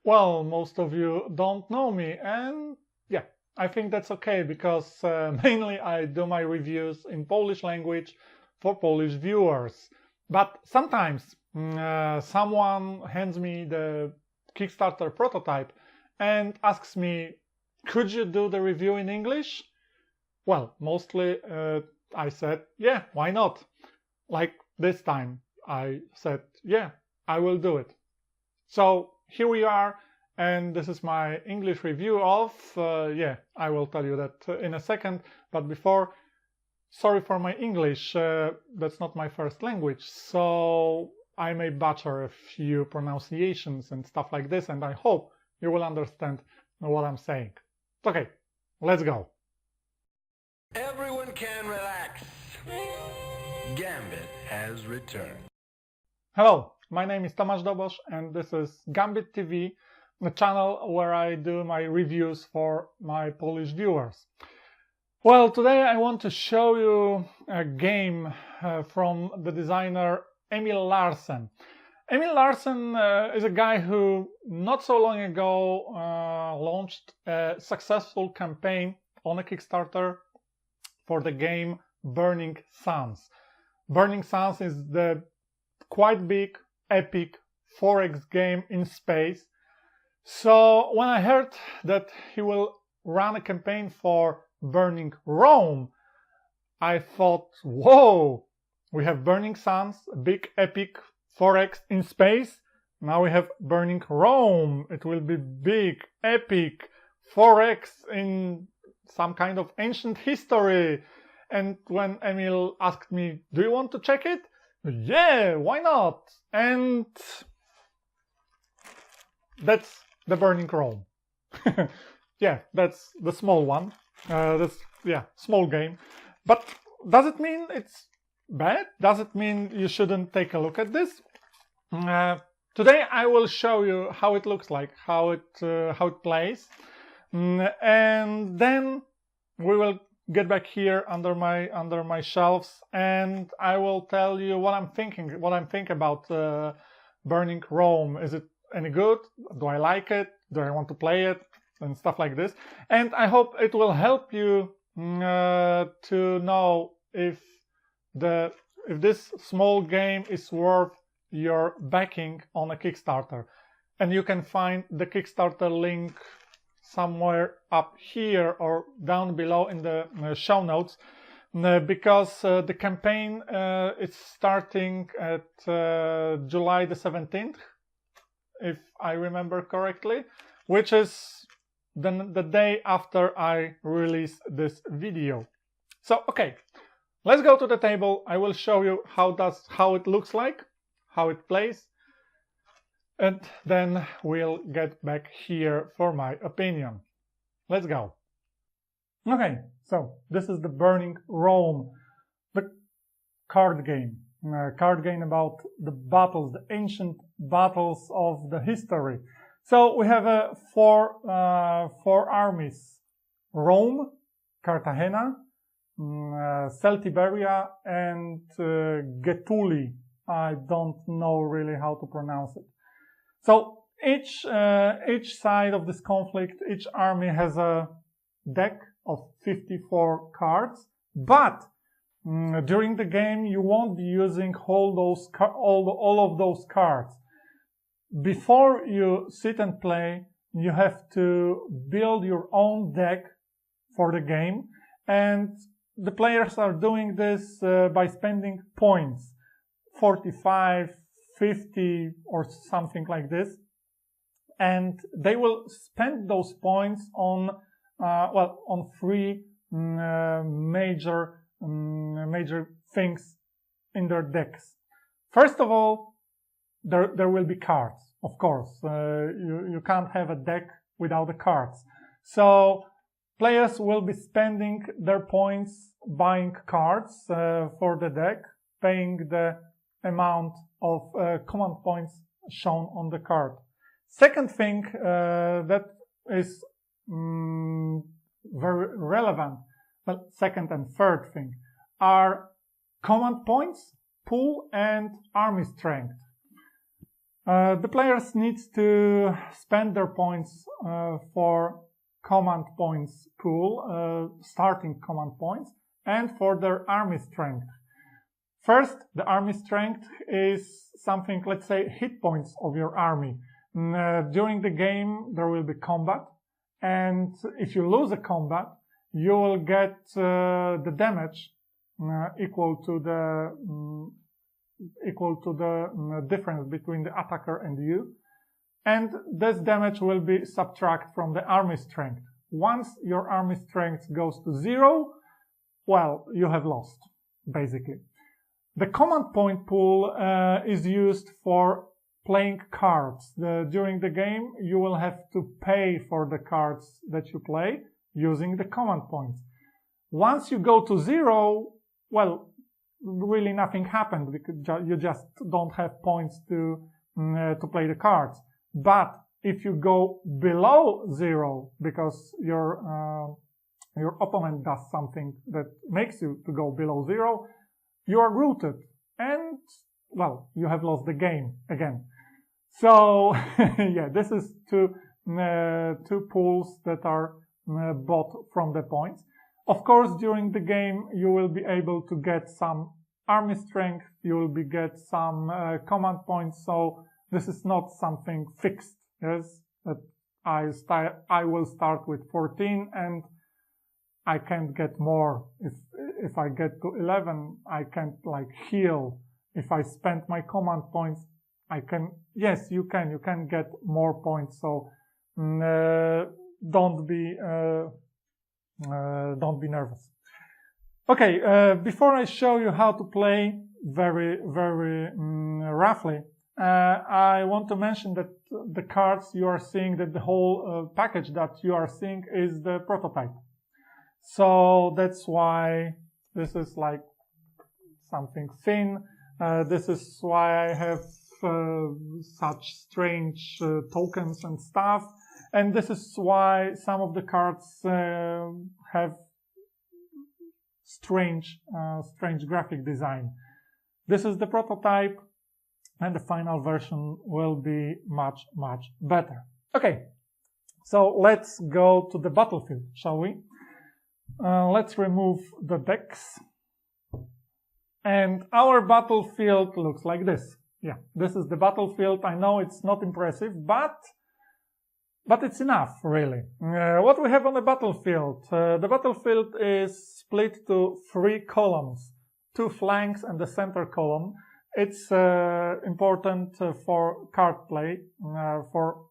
Well, most of you don't know me, and yeah, I think that's okay because mainly I do my reviews in Polish language for Polish viewers. But sometimes someone hands me the Kickstarter prototype and asks me, could you do the review in English? Well, mostly I said, yeah, why not? Like this time, I said, yeah, I will do it. So here we are, and this is my English review of, yeah, I will tell you that in a second, but before, sorry for my English, that's not my first language, so I may butcher a few pronunciations and stuff like this, and I hope you will understand what I'm saying. Okay, let's go. Everyone can relax. Gambit has returned. Hello, my name is Tomasz Dobosz and this is Gambit TV, the channel where I do my reviews for my Polish viewers. Well, today I want to show you a game from the designer Emil Larsen. Emil Larsen is a guy who not so long ago launched a successful campaign on a Kickstarter for the game Burning Suns. Burning Suns is the quite big, epic 4X game in space. So when I heard that he will run a campaign for Burning Rome, I thought, whoa, we have Burning Suns, a big, epic 4X in space. Now we have Burning Rome. It will be big, epic 4X in some kind of ancient history. And when Emil asked me, do you want to check it? Yeah, why not? And that's the Burning Rome. Yeah, that's the small one. Small game. But does it mean it's bad? Does it mean you shouldn't take a look at this? Today I will show you how it looks like, how it plays, and then we will get back here under my shelves, and I will tell you what I'm thinking about Burning Rome. Is it any good? Do I like it? Do I want to play it? And stuff like this. And I hope it will help you to know if this small game is worth your backing on a Kickstarter. And you can find the Kickstarter link somewhere up here or down below in the show notes, because the campaign is starting at July the 17th, if I remember correctly, which is the day after I release this video. So okay, let's go to the table. I will show you how it looks like, how it plays, and then we'll get back here for my opinion. Let's go. Okay, so this is the Burning Rome, the card game. Card game about the battles, the ancient battles of the history. So we have four armies: Rome, Cartagena, Celtiberia, and Getuli. I don't know really how to pronounce it. So each side of this conflict, each army has a deck of 54 cards, but during the game you won't be using all of those cards. Before you sit and play, you have to build your own deck for the game, and the players are doing this by spending points, 45, 50 or something like this, and they will spend those points on three major things in their decks. First of all, there will be cards, of course. You can't have a deck without the cards. So players will be spending their points buying cards for the deck, paying the amount of command points shown on the card. Second thing that is very relevant, well, second and third thing, are command points, pool, and army strength. The players need to spend their points for command points pool, starting command points, and for their army strength. First, the army strength is something, let's say, hit points of your army. During the game, there will be combat, and if you lose a combat, you will get the damage equal to the difference between the attacker and you, and this damage will be subtracted from the army strength. Once your army strength goes to 0, well, you have lost, basically. The command point pool is used for playing cards. During the game, you will have to pay for the cards that you play using the command points. Once you go to 0, well, really nothing happened because you just don't have points to play the cards. But if you go below 0 because your opponent does something that makes you to go below 0, you are routed and, well, you have lost the game again. So yeah, this is two pools that are bought from the points. Of course, during the game, you will be able to get some army strength, you will get some command points, so this is not something fixed. Yes, that I will start with 14 and I can't get more. If I get to 11, I can't like heal. If I spend my command points, I can. Yes, you can get more points. So don't be nervous. Okay, before I show you how to play very roughly, I want to mention that the cards you are seeing, that the whole package that you are seeing is the prototype. So that's why this is like something thin. This is why I have such strange tokens and stuff. And this is why some of the cards have strange graphic design. This is the prototype, and the final version will be much better. Okay, so let's go to the battlefield, shall we? Let's remove the decks. And our battlefield looks like this. Yeah, this is the battlefield. I know it's not impressive, but it's enough, really. What we have on the battlefield? The battlefield is split to 3 columns, 2 flanks and the center column. It's important for card play, for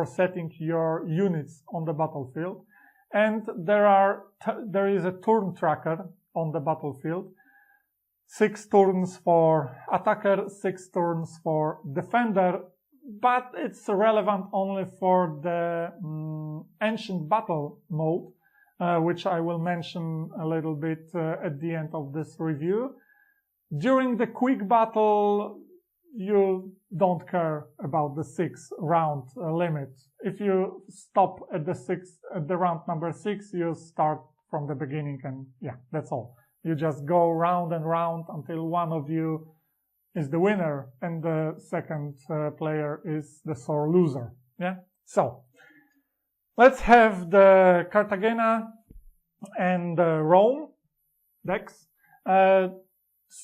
setting your units on the battlefield. And there is a turn tracker on the battlefield. 6 turns for attacker, 6 turns for defender, but it's relevant only for the ancient battle mode, which I will mention a little bit at the end of this review. During the quick battle, you don't care about the 6 round limit. If you stop at the round number 6, you start from the beginning, and yeah, that's all. You just go round and round until one of you is the winner and the second player is the sore loser. Yeah. So let's have the Cartagena and Rome decks.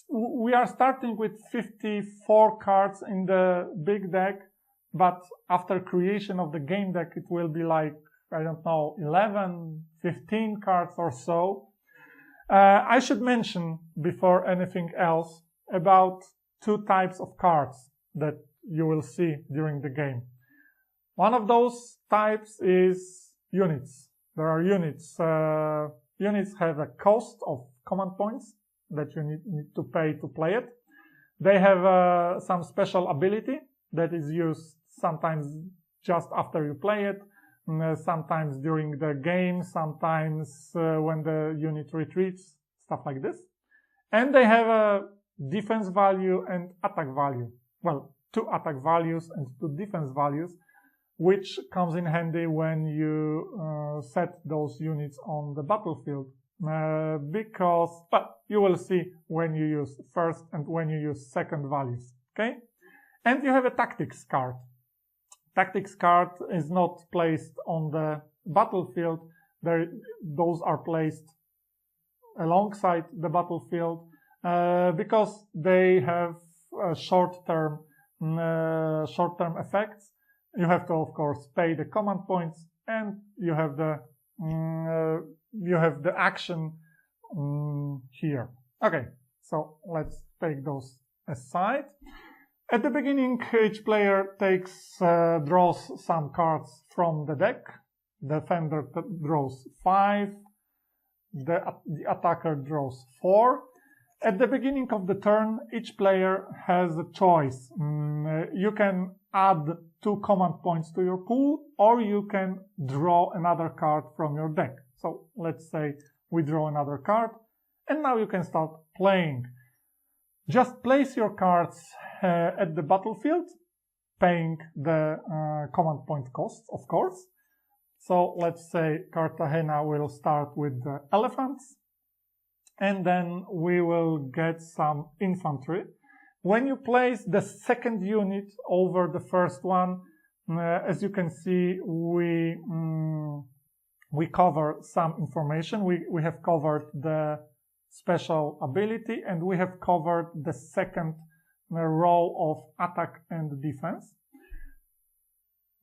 We are starting with 54 cards in the big deck, but after creation of the game deck, it will be like, I don't know, 11, 15 cards or so. I should mention, before anything else, about 2 types of cards that you will see during the game. One of those types is units. There are units. Units have a cost of command points that you need to pay to play it. They have some special ability that is used sometimes just after you play it, sometimes during the game, sometimes when the unit retreats, stuff like this. And they have a defense value and attack value. Well, 2 attack values and 2 defense values, which comes in handy when you set those units on the battlefield. But you will see when you use first and when you use second values. Okay? And you have a tactics card. Tactics card is not placed on the battlefield. Those are placed alongside the battlefield because they have short-term effects. You have to, of course, pay the command points, and you have the action here. Okay, so let's take those aside. At the beginning, each player draws some cards from the deck. The defender draws 5. The attacker draws 4. At the beginning of the turn, each player has a choice. You can add 2 command points to your pool, or you can draw another card from your deck. So let's say we draw another card, and now you can start playing. Just place your cards at the battlefield, paying the command point costs, of course. So let's say Cartagena will start with the elephants, and then we will get some infantry. When you place the second unit over the first one, as you can see, we cover some information. We have covered the special ability, and we have covered the second row of attack and defense,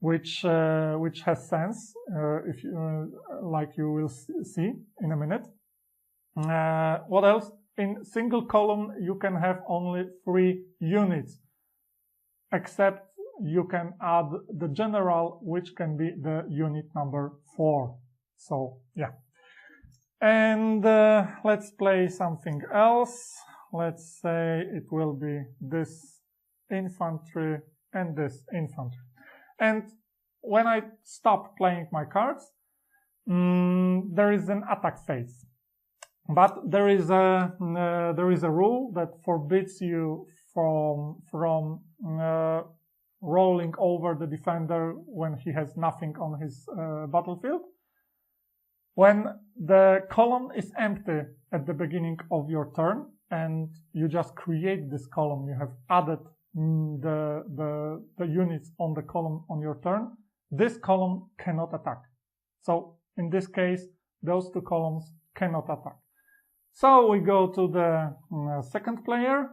which has sense if you like you will see in a minute. What else? In single column you can have only 3 units, except you can add the general, which can be the unit number 4. So yeah. And let's play something else. Let's say it will be this infantry and this infantry. And when I stop playing my cards, there is an attack phase. But there is a rule that forbids you from rolling over the defender when he has nothing on his battlefield. When the column is empty at the beginning of your turn and you just create this column, you have added the units on the column on your turn, this column cannot attack. So in this case, those 2 columns cannot attack. So we go to the second player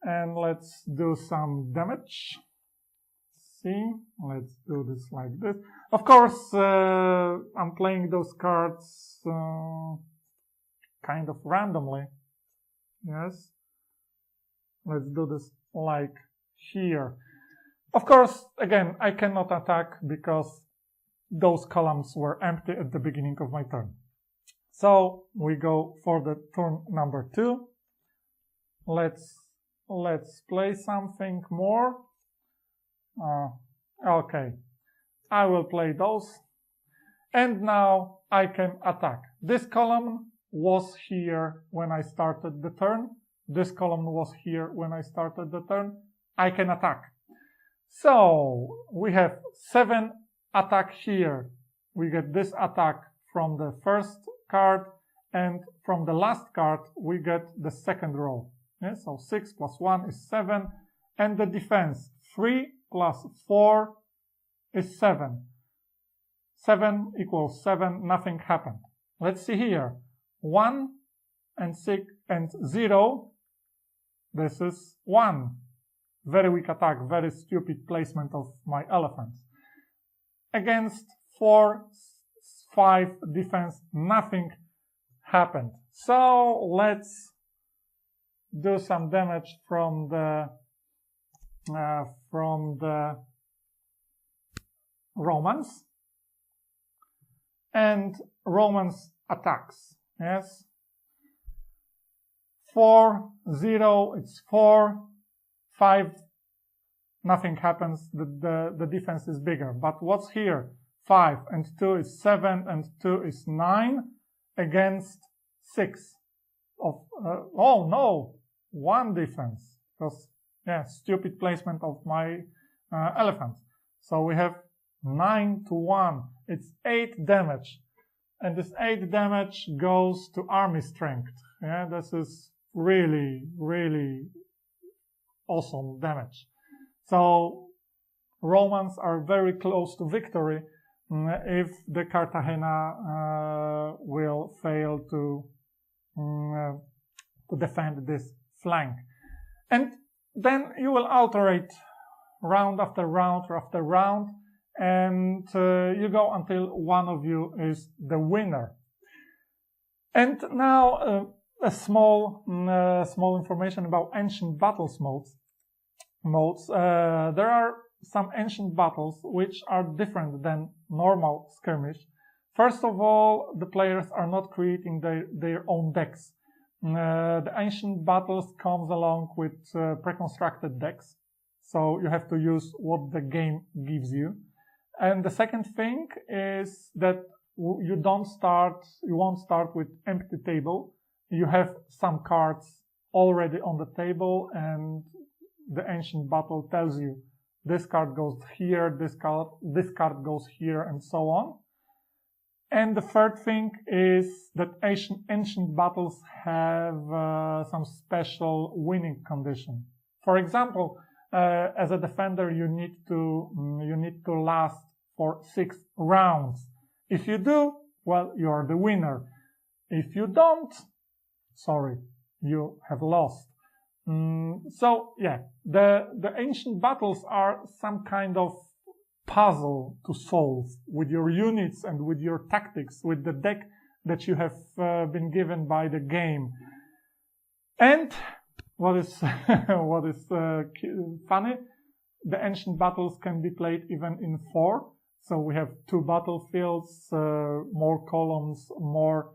and let's do some damage. See, let's do this like this. Of course, I'm playing those cards kind of randomly. Yes. Let's do this like here. Of course, again, I cannot attack because those columns were empty at the beginning of my turn. So we go for the turn number 2. Let's play something more. Okay, I will play those. And now I can attack. This column was here when I started the turn. This column was here when I started the turn. I can attack. So we have 7 attack here. We get this attack from the first card, and from the last card we get the second row. Yeah, so 6 plus 1 is 7, and the defense 3 plus 4 is 7. 7 equals 7, nothing happened. Let's see here. 1 and 6 and 0, this is 1. Very weak attack, very stupid placement of my elephants. Against 4, 5 defense, nothing happened. So let's do some damage from the Romans. And Romans attacks. Yes. 4, 0, it's 4, 5, nothing happens. The defense is bigger. But what's here? 5 and 2 is 7 and 2 is 9 against 6 of oh no, 1 defense, because yeah, stupid placement of my elephants. So we have 9 to 1. It's 8 damage, and this 8 damage goes to army strength. Yeah, this is really awesome damage. So Romans are very close to victory if the Cartagena will fail to defend this flank. And then you will alternate round after round after round, and you go until one of you is the winner. And now a small information about ancient battles modes. There are some ancient battles which are different than normal skirmish. First of all, the players are not creating their own decks. The ancient battles comes along with pre-constructed decks, so you have to use what the game gives you. And the second thing is that you won't start with empty table. You have some cards already on the table, and the ancient battle tells you this card goes here, this card goes here, and so on. And the third thing is that ancient battles have some special winning condition. For example, as a defender, you need to last for 6 rounds. If you do, well, you are the winner. If you don't, sorry, you have lost. So yeah, the ancient battles are some kind of puzzle to solve with your units and with your tactics, with the deck that you have been given by the game. And what is funny, the ancient battles can be played even in 4. So we have 2 battlefields, more columns, more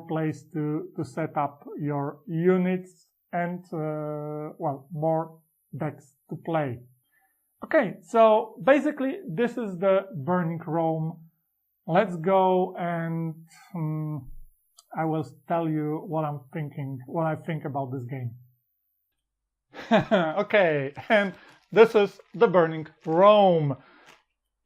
place to set up your units, and more decks to play. Okay, so basically this is the Burning Rome. Let's go, and I will tell you what I think about this game. Okay, and this is the Burning Rome.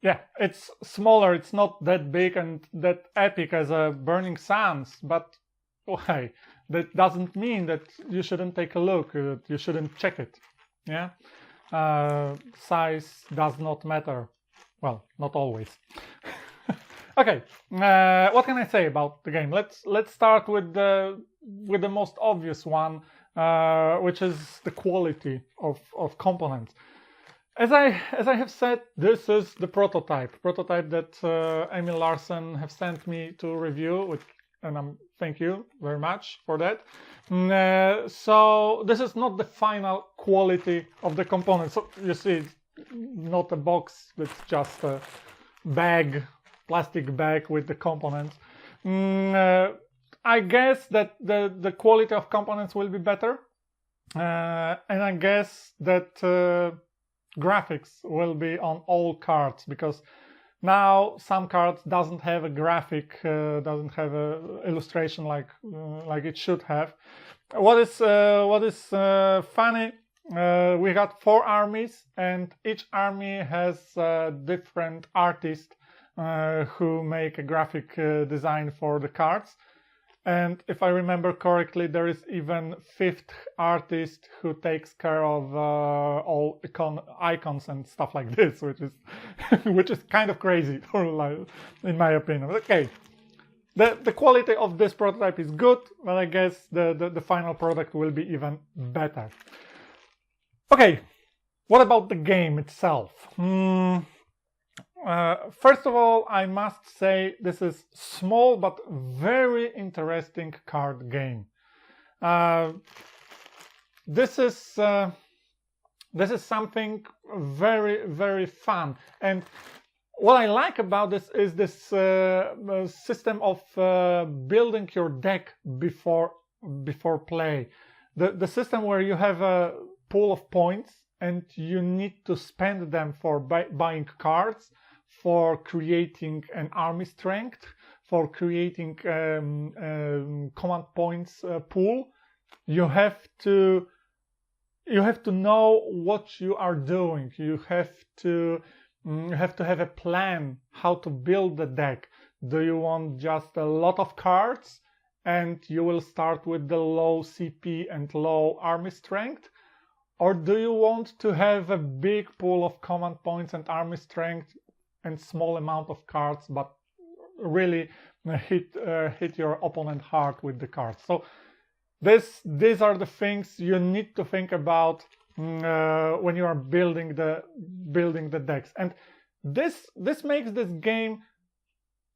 Yeah, it's smaller, it's not that big and that epic as a Burning Sands, but why? That doesn't mean that you shouldn't take a look, that you shouldn't check it. Yeah, size does not matter. Well, not always. Okay, what can I say about the game? Let's start with the most obvious one, which is the quality of components. As I have said, this is the prototype that Emil Larsen have sent me to review, and thank you very much for that. So this is not the final quality of the components. So you see, it's not a box, it's just a plastic bag with the components. I guess that the quality of components will be better, and I guess that graphics will be on all cards, because now some cards doesn't have a graphic, doesn't have a illustration like it should have. What is funny, we got 4 armies, and each army has a different artist who make a graphic design for the cards. And if I remember correctly, there is even 5th artist who takes care of all icons and stuff like this, which is kind of crazy, in my opinion. Okay, the quality of this prototype is good, but I guess the final product will be even better. Okay, what about the game itself? First of all, I must say this is small but very interesting card game. This is something very, very fun, and what I like about this is this system of building your deck before play. The system where you have a pool of points and you need to spend them for buying cards, for creating an army strength, for creating command points pool. You have to know what you are doing. You have to have a plan how to build the deck. Do you want just a lot of cards and you will start with the low CP and low army strength? or do you want to have a big pool of command points and army strength and small amount of cards, but really hit your opponent hard with the cards? So these are the things you need to think about when you are building the decks. And this makes this game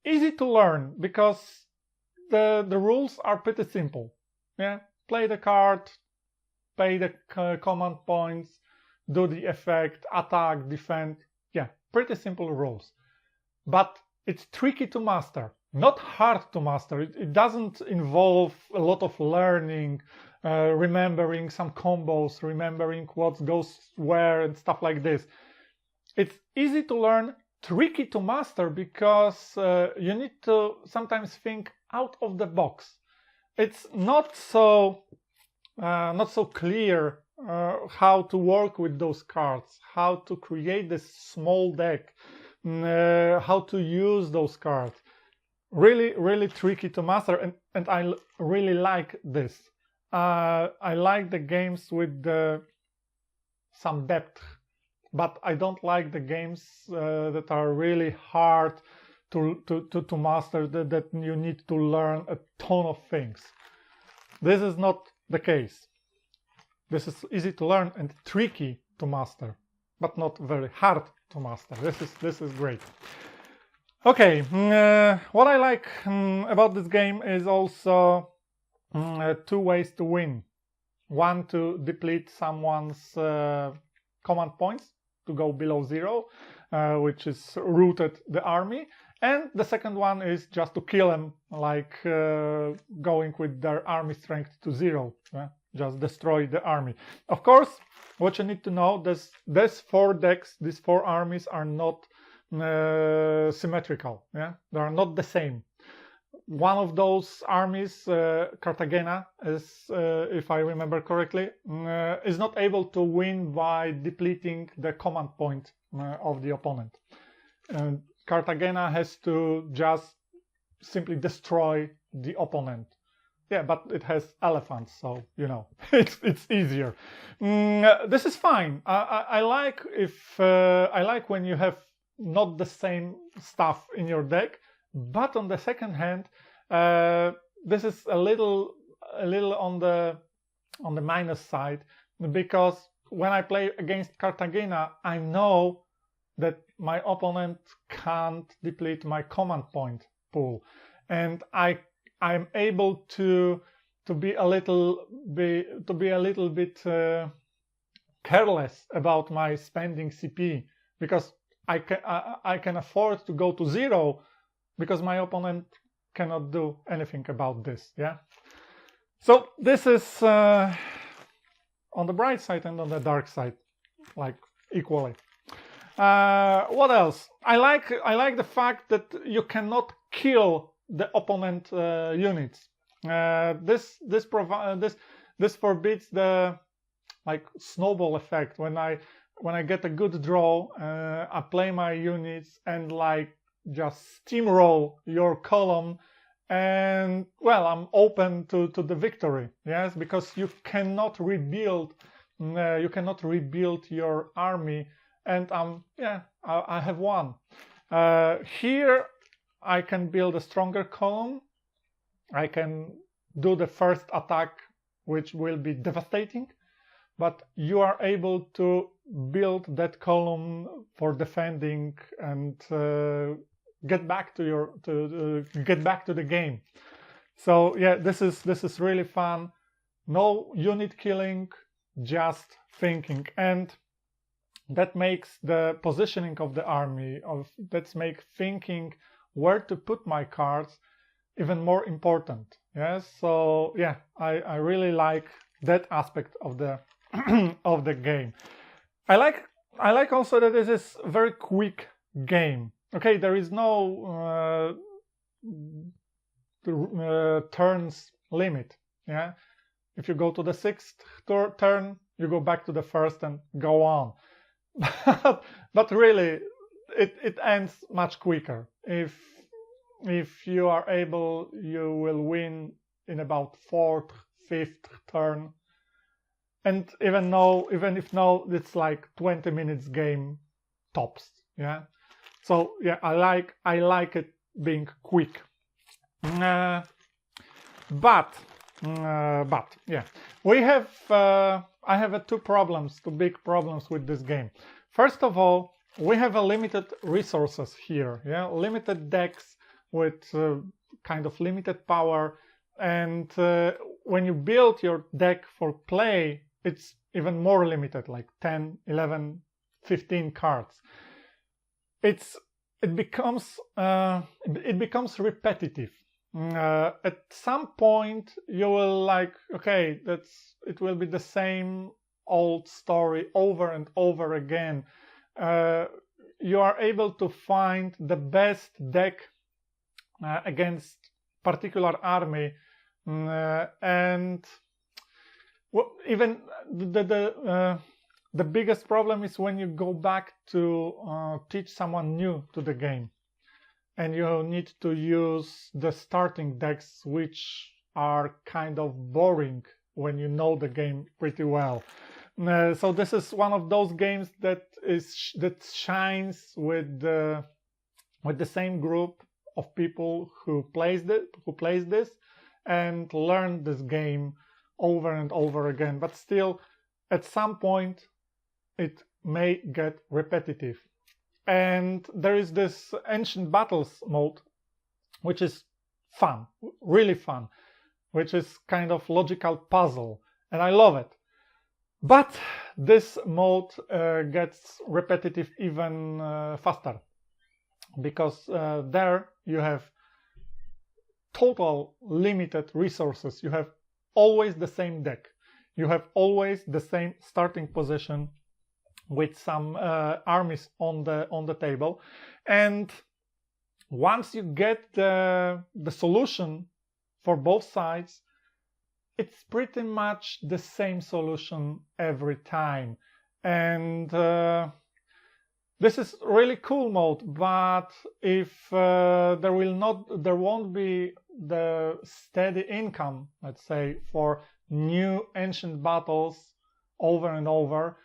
easy to learn, because the rules are pretty simple. Yeah, play the card, pay the command points, do the effect, attack, defend. Yeah, pretty simple rules. But it's tricky to master, not hard to master. It doesn't involve a lot of learning, remembering some combos, remembering what goes where and stuff like this. It's easy to learn, tricky to master, because you need to sometimes think out of the box. It's not so clear how to work with those cards, how to create this small deck, how to use those cards. Really tricky to master, and I really like this. I like the games with some depth, but I don't like the games that are really hard to master, that you need to learn a ton of things. This is not the case. This is easy to learn and tricky to master, but not very hard to master. This is great. Okay, what I like about this game is also two ways to win. One, to deplete someone's command points to go below 0, which is rooted the army. And the second one is just to kill them, like going with their army strength to 0. Just destroy the army. Of course, what you need to know, these 4 decks, these 4 armies are not symmetrical. Yeah, they are not the same. One of those armies, Cartagena, is, if I remember correctly, is not able to win by depleting the command point of the opponent. Cartagena has to just simply destroy the opponent. Yeah, but it has elephants, so you know it's easier. This is fine. I like when you have not the same stuff in your deck, but on the second hand, this is a little on the minus side, because when I play against Cartagena, I know that my opponent can't deplete my command point pool, and I'm able to be a little bit careless about my spending CP, because I can afford to go to 0, because my opponent cannot do anything about this. Yeah, so this is on the bright side and on the dark side, like equally. What else? I like the fact that you cannot kill the opponent units. This forbids the snowball effect. When I get a good draw, I play my units and just steamroll your column, and well, I'm open to the victory. Yes, because you cannot rebuild your army, and I have won. Here I can build a stronger column. I can do the first attack, which will be devastating, but you are able to build that column for defending and get back to the game. So yeah, this is really fun. No unit killing, just thinking, and that makes the positioning of the army, makes thinking where to put my cards even more important. Yes, so yeah, I really like that aspect of the of the game. I like also that this is a very quick game. Okay, there is no turns limit. Yeah, if you go to the 6th turn, you go back to the 1st and go on. But really, it ends much quicker. If you are able, you will win in about 4th, 5th turn. and even if no, it's like 20 minutes game tops. Yeah, so yeah, I like it being quick. But yeah, we have I have two big problems with this game. First of all, we have a limited resources here. Yeah, limited decks with kind of limited power, and when you build your deck for play, it's even more limited, like 10, 11, 15 cards. It becomes repetitive. At some point you will like, okay, it will be the same old story over and over again. You are able to find the best deck against particular army, and even the biggest problem is when you go back to teach someone new to the game, and you need to use the starting decks, which are kind of boring when you know the game pretty well. So this is one of those games that shines with the same group of people who plays this and learn this game over and over again. But still, at some point, it may get repetitive. And there is this Ancient Battles mode, which is fun, really fun, which is kind of logical puzzle, and I love it. But this mode gets repetitive even faster, because there you have total limited resources. You have always the same deck. You have always the same starting position with some armies on the table, and once you get the solution for both sides, it's pretty much the same solution every time. And this is really cool mode, but if there won't be the steady income, let's say, for new Ancient Battles over and over,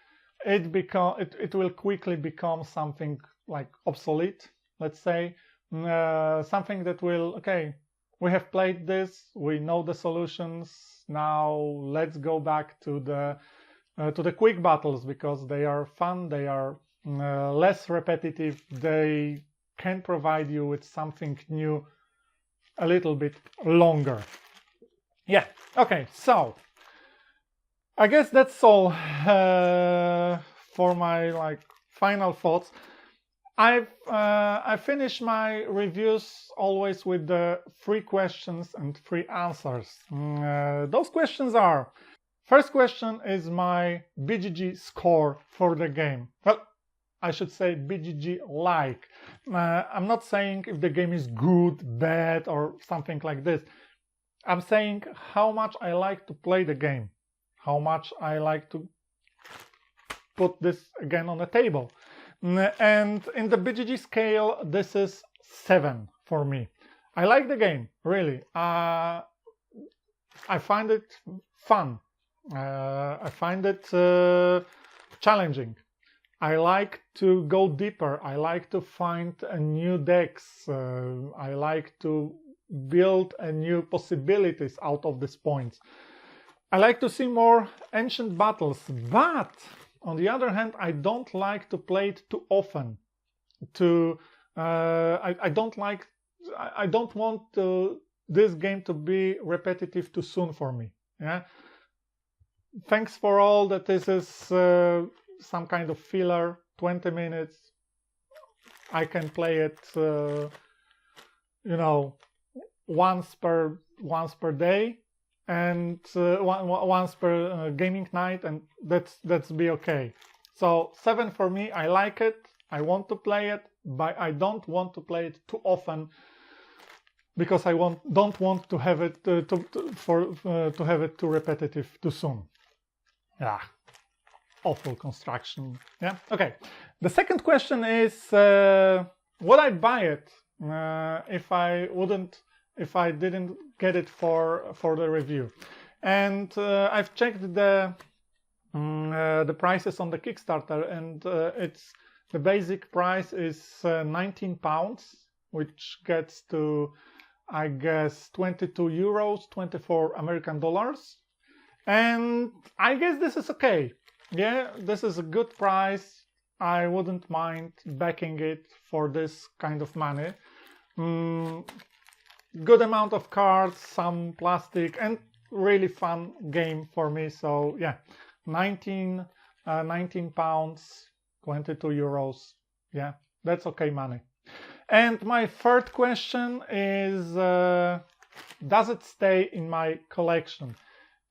it will quickly become something like obsolete, let's say, something that will, okay, we have played this, we know the solutions, now let's go back to the quick battles, because they are fun, they are less repetitive, they can provide you with something new a little bit longer. Yeah, okay, so I guess that's all for my final thoughts. I finish my reviews always with the 3 questions and 3 answers. Those questions are: first question is my BGG score for the game. Well, I should say BGG like. I'm not saying if the game is good, bad, or something like this. I'm saying how much I like to play the game, how much I like to put this again on the table. And in the BGG scale, this is 7 for me. I like the game, really. I find it fun. I find it challenging. I like to go deeper. I like to find new decks. I like to build new possibilities out of these points. I like to see more Ancient Battles, but on the other hand, I don't like to play it too often. I don't want this game to be repetitive too soon for me. Yeah. Thanks for all that. This is some kind of filler, 20 minutes. I can play it, once per day, and once per gaming night, and that's be okay. So 7 for me. I like it. I want to play it, but I don't want to play it too often, because I don't want to have it to have it too repetitive too soon. Yeah, awful construction. Yeah. Okay. The second question is, would I buy it if I didn't get it for the review? And I've checked the the prices on the Kickstarter, and the basic price is £19, which gets to, I guess, 22 euros, 24 American dollars. And I guess this is okay. Yeah, this is a good price. I wouldn't mind backing it for this kind of money. Good amount of cards, some plastic, and really fun game for me. So yeah, 19 pounds, 22 euros. Yeah, that's okay money. And my third question is, does it stay in my collection?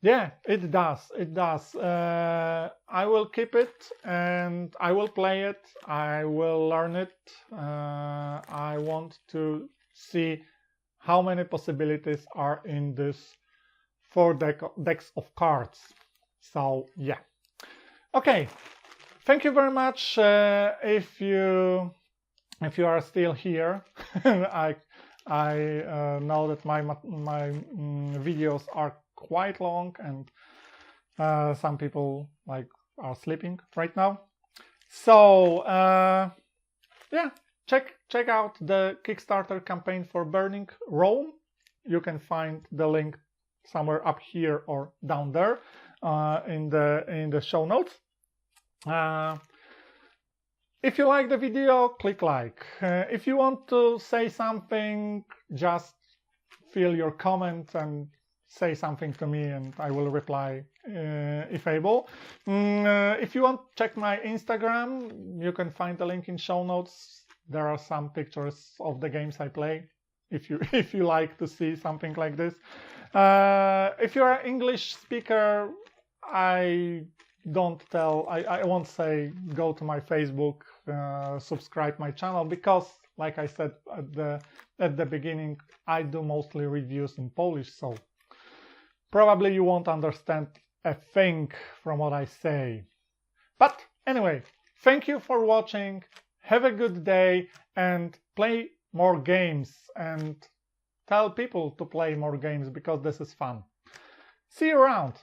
Yeah, it does. It does. I will keep it and I will play it. I will learn it. I want to see how many possibilities are in this 4 decks of cards. So yeah. Okay. Thank you very much. If you are still here, I know that my videos are quite long, and some people are sleeping right now. So yeah, check out the Kickstarter campaign for Burning Rome. You can find the link somewhere up here or down there in the show notes. If you like the video, click like. If you want to say something, just fill your comment and say something to me, and I will reply if able. If you want to check my Instagram, you can find the link in show notes. There are some pictures of the games I play, if you like to see something like this. If you are an English speaker, I won't say go to my Facebook, subscribe my channel, because like I said at the beginning, I do mostly reviews in Polish, so probably you won't understand a thing from what I say. But anyway, thank you for watching, have a good day, and play more games, and tell people to play more games, because this is fun. See you around!